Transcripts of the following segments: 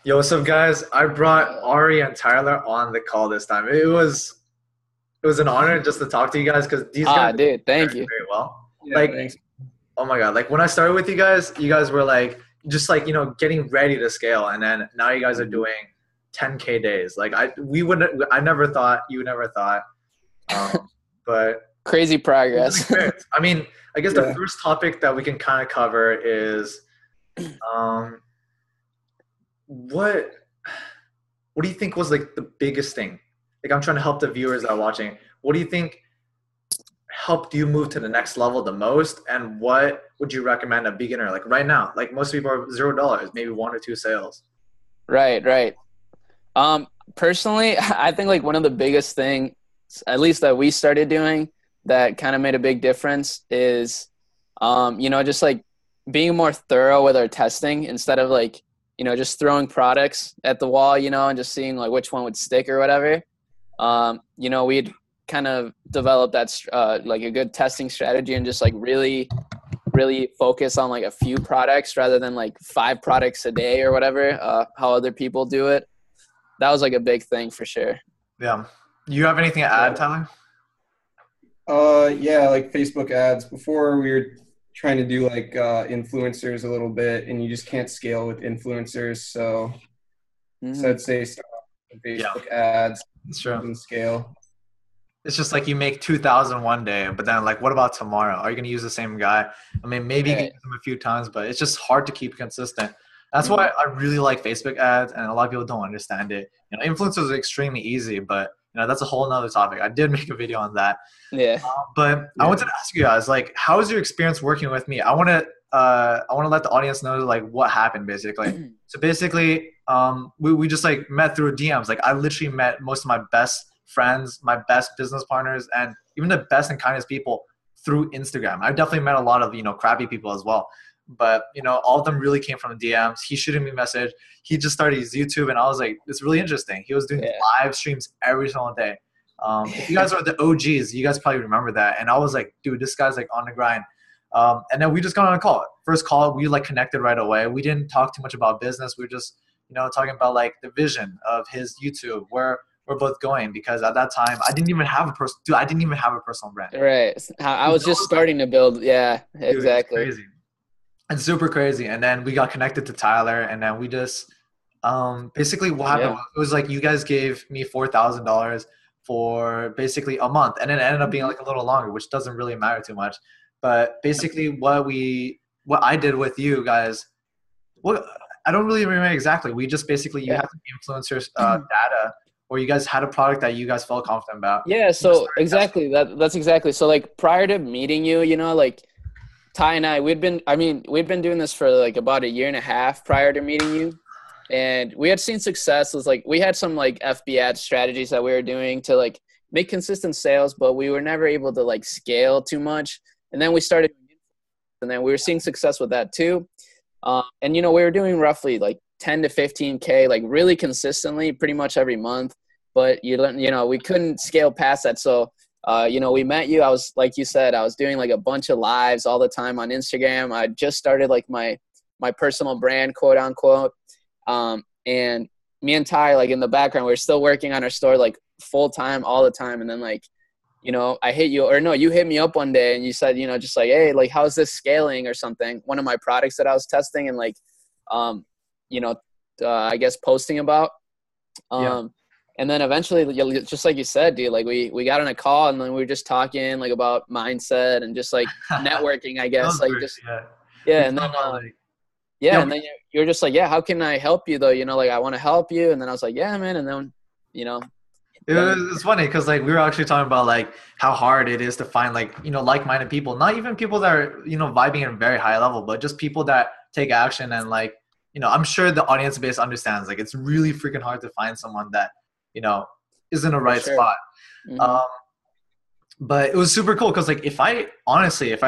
Yo, what's up, guys? I brought Arie and Tyler on the call this time. It was an honor just to talk to you guys because these guys Ah, are dude, very, thank you. very well. Yeah, Like, thanks. oh my God, like when I started with you guys were like just like, getting ready to scale, and then now you guys are doing 10K days. Like I never thought you never thought. But Crazy it was an progress. experience. I mean, I guess the Yeah. first topic that we can kind of cover is um what what do you think was like the biggest thing? Like I'm trying to help the viewers that are watching. What do you think helped you move to the next level the most? And what would you recommend a beginner like right now? Like most people are $0, maybe one or two sales. Right, right. Personally, I think like one of the biggest things, at least that we started doing that kind of made a big difference is, just like being more thorough with our testing instead of like, just throwing products at the wall, and just seeing like which one would stick or whatever. We'd kind of developed that, like a good testing strategy and just like really focus on like a few products rather than like 5 products a day or whatever, how other people do it. That was like a big thing for sure. Yeah. You have anything to add, Yeah. Tyler? Yeah, like Facebook ads. Before we were trying to do like influencers a little bit, and you just can't scale with influencers. So Hmm. I'd say start off with Yeah, Facebook ads it's true. and scale. It's just like you make 2,000 one day, but then like, what about tomorrow? Are you going to use the same guy? I mean, maybe you can Right. use them a few times, but it's just hard to keep consistent. That's Hmm. why I really like Facebook ads, and a lot of people don't understand it. Influencers are extremely easy, but that's a whole nother topic. I did make a video on that. Yeah. But I Yeah. wanted to ask you guys, like, how was your experience working with me? I want to let the audience know like what happened basically. So basically, we just like met through DMs. Like I literally met most of my best friends, my best business partners, and even the best and kindest people through Instagram. I definitely met a lot of crappy people as well. But all of them really came from the DMs. He shooting me a message. He just started his YouTube, and I was like, it's really interesting. He was doing Yeah. live streams every single day. If you guys are the OGs, you guys probably remember that. And I was like, dude, this guy's like on the grind. And then we just got on a call. First call, we like connected right away. We didn't talk too much about business. We were just, talking about like the vision of his YouTube, where we're both going. Because at that time, I didn't even have a person. Dude, I didn't even have a personal brand. Right. I was just starting to build. Yeah, Dude, it's exactly. crazy. It's super crazy. And then we got connected to Tyler, and then we just basically what happened Yeah. was, it was like you guys gave me $4,000 for basically a month, and it ended up being Hmm. like a little longer, which doesn't really matter too much. But basically, what I did with you guys, what I don't really remember exactly. We just basically you Yeah. had some influencers data, or you guys had a product that you guys felt confident about. Yeah. You just So started testing. exactly that's exactly. So like prior to meeting you, like Ty and I, we'd been doing this for like about a year and a half prior to meeting you. And we had seen success with like, we had some like FB ad strategies that we were doing to like make consistent sales, but we were never able to like scale too much. And then we started, and then we were seeing success with that too. And, we were doing roughly like 10 to 15K, like really consistently pretty much every month, but we couldn't scale past that. So, we met you. I was, like you said, I was doing like a bunch of lives all the time on Instagram. I just started like my personal brand, quote unquote. And me and Ty, like in the background, we are still working on our store like full time all the time. And then like, I hit you, or no, you hit me up one day and you said, just like, hey, like, how's this scaling or something? One of my products that I was testing and like, um, you know, I guess posting about. Yeah, Um, and then eventually, just like you said, dude, like we got on a call and then we were just talking like about mindset and just like that networking, I guess, was like great. just, Yeah, we yeah. And then, talked about like yeah. yeah. And then you're just like, yeah, how can I help you though? Like, I want to help you. And then I was like, yeah, man. And then, you know, then, It's funny because like we were actually talking about like how hard it is to find like like-minded people, not even people that are vibing at a very high level, but just people that take action and like I'm sure the audience base understands like it's really freaking hard to find someone that you know is in the for right sure. spot. Hmm. Um, but it was super cool because like if I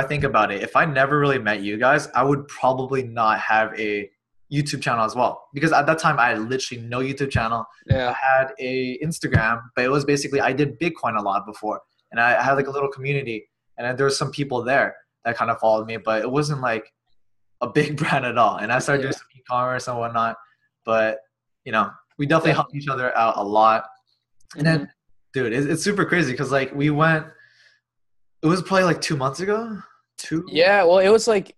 think about it, if I never really met you guys, I would probably not have a YouTube channel as well because at that time I had literally no YouTube channel. I Yeah. had a Instagram, but it was basically I did Bitcoin a lot before, and I had like Mhm. a little community, and then there was some people there that kind of followed me, but it wasn't like a big brand at all. And I started doing Yeah. some e-commerce and whatnot, but we definitely helped each other out a lot. And Mm-hmm. then, dude, it's super crazy because like it was probably like 2 months ago. Yeah, well, it was like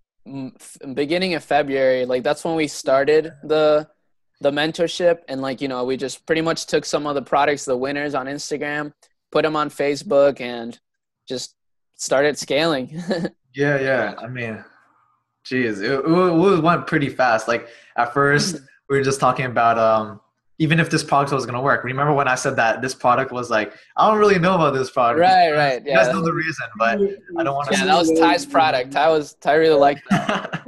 beginning of February. Like that's when we started the mentorship, and like we just pretty much took some of the products, the winners on Instagram, put them on Facebook, and just started scaling. Yeah. I mean, geez, it went pretty fast. Like at first, we were just talking about even if this product was gonna work. Remember when I said that this product was like, I don't really know about this product. Right. You guys Yeah. know the reason, but I don't want to. Yeah, that was Ty's product. Ty really liked that.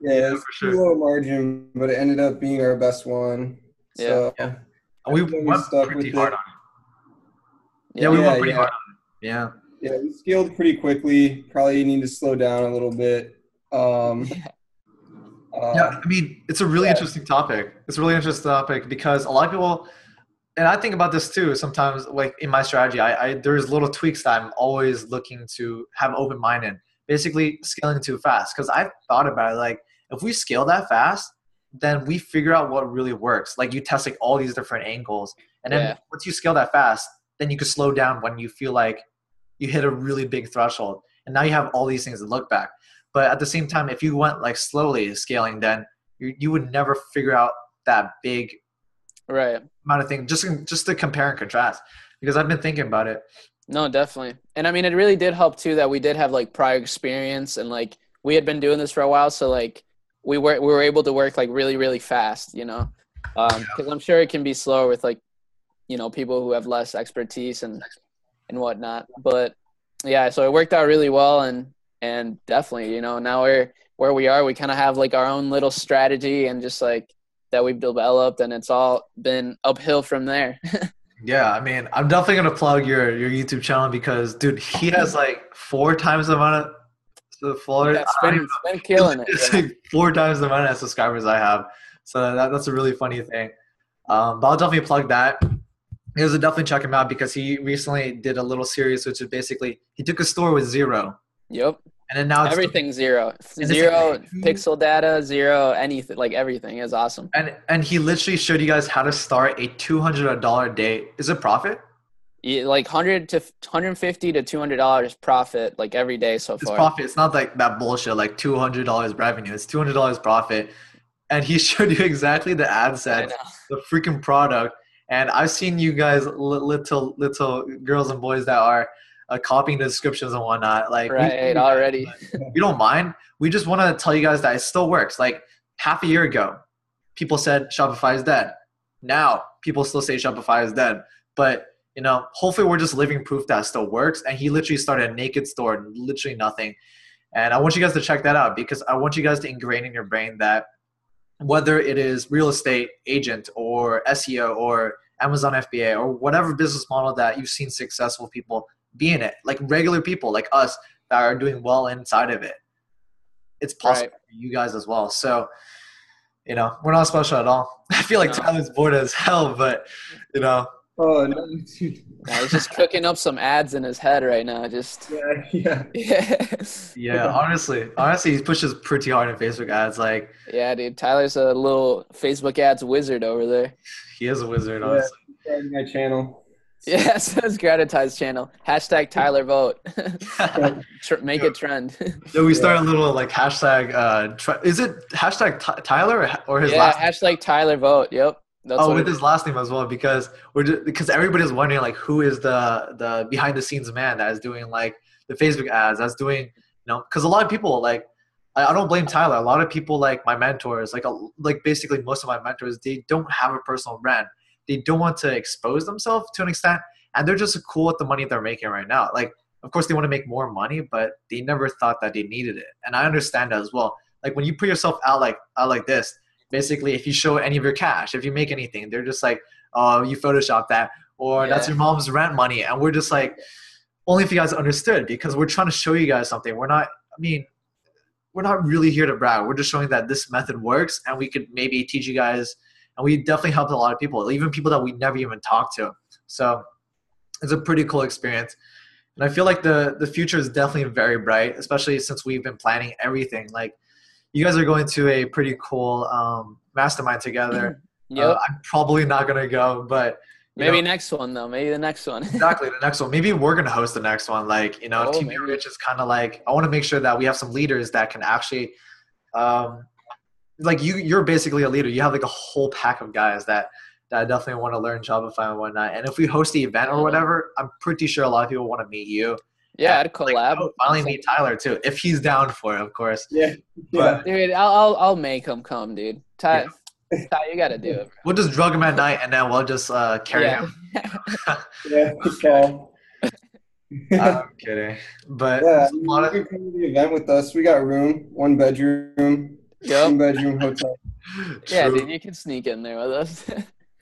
Yeah, for it's sure. low margin, but it ended up being our best one. So Yeah. We went stuck pretty with hard it. on it. Yeah, we went pretty hard on it. Yeah. Yeah, we scaled pretty quickly. Probably need to slow down a little bit. Yeah, I mean, it's a really interesting topic. It's a really interesting topic because a lot of people, and I think about this too, sometimes like in my strategy, there's little tweaks that I'm always looking to have open mind in. Basically scaling too fast. Because I've thought about it, like if we scale that fast, then we figure out what really works. Like you test like all these different angles. And then once you scale that fast, then you can slow down when you feel like you hit a really big threshold. And now you have all these things to look back. But at the same time, if you went like slowly scaling, then you would never figure out that big amount of things. Just to compare and contrast, because I've been thinking about it. No, definitely. And I mean, it really did help too that we did have like prior experience, and like we had been doing this for a while, so like we were able to work like really, really fast, because I'm sure it can be slower with like people who have less expertise and whatnot. But yeah, so it worked out really well, and definitely, now we're where we are. We kind of have like our own little strategy and just like that we've developed, and it's all been uphill from there. Yeah, I mean, I'm definitely gonna plug your YouTube channel because, dude, he has like 4 times the amount of the followers. Yeah, it's been killing it. It's like 4 times the amount of subscribers I have. So that's a really funny thing. But I'll definitely plug that. You guys will definitely check him out because he recently did a little series, which is basically he took a store with zero. Yep. And then now it's everything zero pixel data, zero anything, like everything is awesome. And he literally showed you guys how to start a $200 a day. Is it profit? Yeah, like $150 to $200 profit like every day so far. It's profit. It's not like that bullshit like $200 revenue. It's $200 profit. And he showed you exactly the ad sets, the freaking product. And I've seen you guys, little girls and boys that are copying the descriptions and whatnot. Like already. We don't mind. We just want to tell you guys that it still works. Like half a year ago, people said Shopify is dead. Now people still say Shopify is dead. But hopefully we're just living proof that it still works. And he literally started a naked store, literally nothing. And I want you guys to check that out because I want you guys to ingrain in your brain that whether it is real estate agent or SEO or Amazon FBA or whatever business model that you've seen successful people be in it, like regular people like us that are doing well inside of it, it's possible for you guys as well. So, we're not special at all. I feel like Tyler's bored as hell, but Oh no! He's just cooking up some ads in his head right now. Just yeah. Honestly, he pushes pretty hard in Facebook ads. Like, yeah, dude, Tyler's a little Facebook ads wizard over there. He is a wizard, honestly. My channel. Yeah, so it's Gratitide's channel. # Tyler vote. Make it trend. So we start a little like hashtag. Is it hashtag Tyler or his last name? # Tyler vote. Yep. With his last name as well, because because everybody's wondering like who is the behind the scenes man that is doing like the Facebook ads, that's doing because a lot of people like I don't blame Tyler. A lot of people like my mentors, like basically most of my mentors, they don't have a personal brand. They don't want to expose themselves to an extent, and they're just cool with the money they're making right now. Like, of course, they want to make more money, but they never thought that they needed it, and I understand that as well. Like when you put yourself out like this. Basically, if you show any of your cash, if you make anything, they're just like, oh, you Photoshop that, or that's your mom's rent money. And we're just like, only if you guys understood, because we're trying to show you guys something. We're not really here to brag. We're just showing that this method works and we could maybe teach you guys. And we definitely helped a lot of people, even people that we never even talked to. So it's a pretty cool experience. And I feel like the future is definitely very bright, especially since we've been planning everything. Like, you guys are going to a pretty cool mastermind together. Yep. I'm probably not gonna go, but Maybe next one though. Maybe the next one. Exactly, the next one. Maybe we're gonna host the next one. Like, Team Maybe. Rich is kind of like, I want to make sure that we have some leaders that can actually, like you're basically a leader. You have like a whole pack of guys that definitely want to learn Shopify and whatnot. And if we host the event or whatever, I'm pretty sure a lot of people want to meet you. Yeah, and, I'd collab. Finally meet Tyler too, if he's down for it, of course. Yeah. But, dude, I'll make him come, dude. Ty, you gotta do it, bro. We'll just drug him at night and then we'll just carry him. Yeah, okay. I'm kidding. But yeah, you can come to the event with us. We got room, 1 bedroom, 1 bedroom hotel. Yeah, dude, you can sneak in there with us.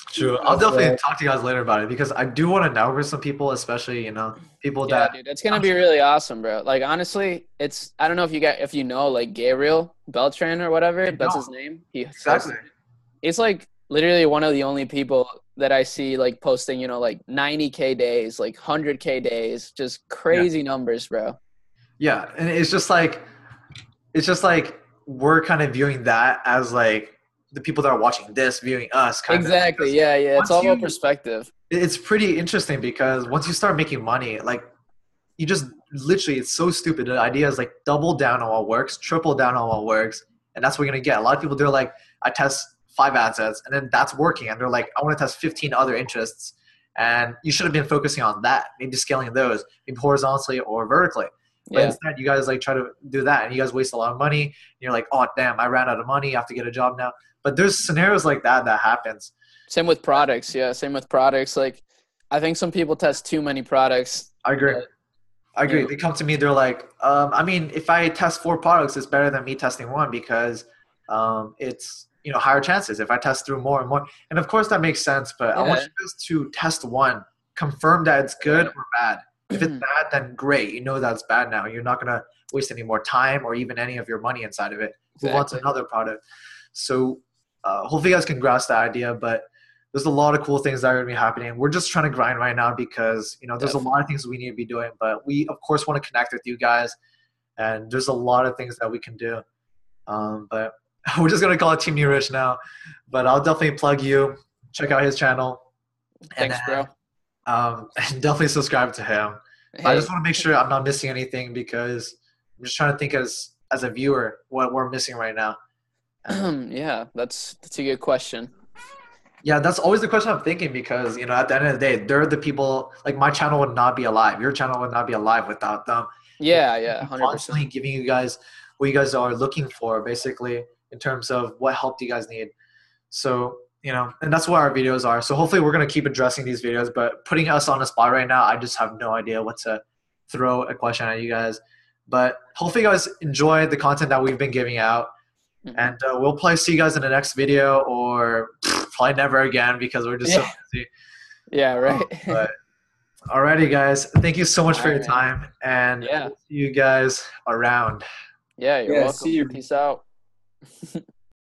True. I'll definitely talk to you guys later about it because I do want to network with some people, especially, people that. Dude, it's going to be really awesome, bro. Like, honestly, I don't know if you know, like, Gabriel Beltran or whatever. That's his name. Exactly. It's like literally one of the only people that I see like posting, like 90K days, like 100K days, just crazy numbers, bro. Yeah. And it's just like we're kind of viewing that as like the people that are watching this, viewing us. Exactly. Yeah. It's all about perspective. It's pretty interesting because once you start making money, like you just literally, it's so stupid. The idea is like double down on what works, triple down on what works. And that's what you're going to get. A lot of people, they're like, I test 5 ad sets and then that's working. And they're like, I want to test 15 other interests. And you should have been focusing on that, maybe scaling those, maybe horizontally or vertically. But instead, you guys like try to do that and you guys waste a lot of money. And you're like, oh, damn, I ran out of money. I have to get a job now. But there's scenarios like that happens. Same with products. Yeah, same with products. Like, I think some people test too many products. I agree. They come to me. They're like, I mean, if I test 4 products, it's better than me testing 1 because it's, higher chances if I test through more and more. And of course that makes sense, but I want you guys to test 1, confirm that it's good or bad. If it's bad, then great. That's bad now. You're not going to waste any more time or even any of your money inside of it. Move on to another product. So hopefully you guys can grasp that idea, but there's a lot of cool things that are going to be happening. We're just trying to grind right now because, there's a lot of things we need to be doing, but we of course want to connect with you guys and there's a lot of things that we can do. But we're just going to call it Team New Rich now, but I'll definitely plug you. Check out his channel. Thanks, bro. And definitely subscribe to him. Hey. I just want to make sure I'm not missing anything because I'm just trying to think as a viewer what we're missing right now. Yeah, that's a good question. Yeah, that's always the question I'm thinking because, at the end of the day, they're the people, like my channel would not be alive. Your channel would not be alive without them. Yeah, 100%. Constantly giving you guys what you guys are looking for, basically, in terms of what help do you guys need. So, and that's what our videos are. So hopefully we're going to keep addressing these videos, but putting us on the spot right now, I just have no idea what to throw a question at you guys. But hopefully you guys enjoy the content that we've been giving out. And we'll probably see you guys in the next video or probably never again because we're just so busy. Yeah, right. But alrighty, guys. Thank you so much for your time. And we'll see you guys around. Yeah, you're welcome. See you. Peace out.